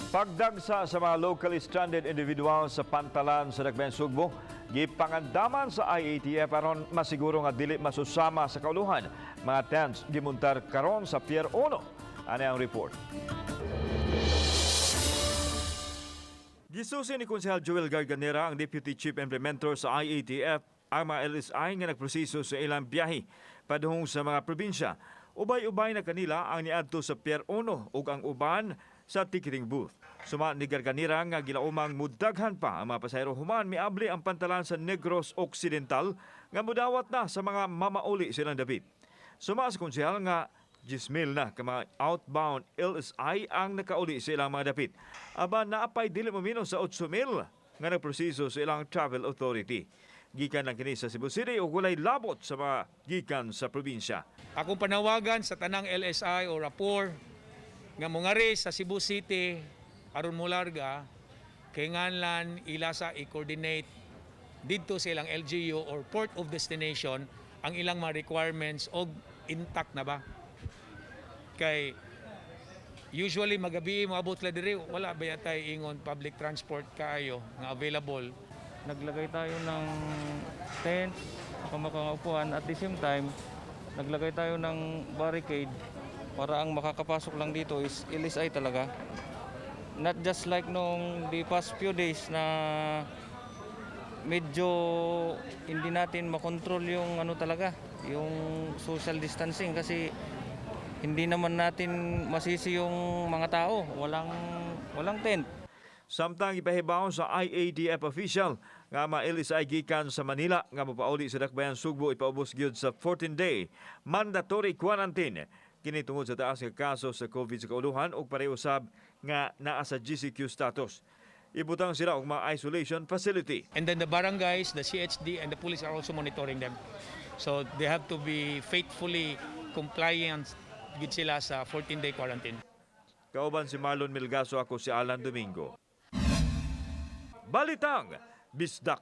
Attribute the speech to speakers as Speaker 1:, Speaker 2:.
Speaker 1: Pagdagsa sa mga locally stranded individual sa pantalan sa Dagben Sugbo, gipangandaman sa IATF aron masiguro nga dili masusama sa kauluhan. Mga tents gimuntar karon sa Pier 1. Ano ang report? Gisusi ni Konsehal Joel Garganera, ang Deputy Chief Implementer sa IATF, ang mga LSI nga nagproseso sa ilang biyahe padung sa mga probinsya. Ubay-ubay na kanila ang niadto sa Pier 1 ug ang uban sa ticketing booth. Suma ni Garganera nga gilaumang mudaghan pa ang mga pasahero human miabli ang pantalan sa Negros Occidental nga mudawat na sa mga mamauli silang dapit. Suma sa konsehal nga 10,000 na ka mga outbound LSI ang nakauli sa ilang mga dapit. Aba naapay dili mamino sa 8,000 nga nagproseso sa ilang travel authority. Gikan lang kini sa Cebu City ug walay labot sa mga gikan sa probinsya.
Speaker 2: Akong panawagan sa tanang LSI o rapport nga mongari sa Cebu City aron mo larga kay nganlan ilasa i-coordinate didto sa ilang LGU or port of destination ang ilang mga requirements og intact na ba. Kay usually magabi moabot la diri wala ba yatay ingon public transport kaayo nga available.
Speaker 3: Naglagay tayo ng tent, makaupuan at the same time naglagay tayo ng barricade para ang makakapasok lang dito is LSI talaga. Not just like nung the past few days na medyo hindi natin makontrol yung ano talaga, yung social distancing kasi hindi naman natin masisi yung mga tao, walang tent.
Speaker 1: Samtang ipahibaw sa IATF official nga mga LSI gikan sa Manila nga mapauli sa Dakbayan Sugbo ipaubos gyud sa 14-day mandatory quarantine kini tungod sa taas nga kaso sa COVID sa kauluhan ug pareusab nga naa sa GCQ status. Ibutang sila og mga isolation facility.
Speaker 2: And then the barangays, the CHD and the police are also monitoring them. So they have to be faithfully compliant gid sila sa 14-day quarantine.
Speaker 1: Kauban si Marlon Milgaso, ako si Alan Domingo. Balitang Bisdak.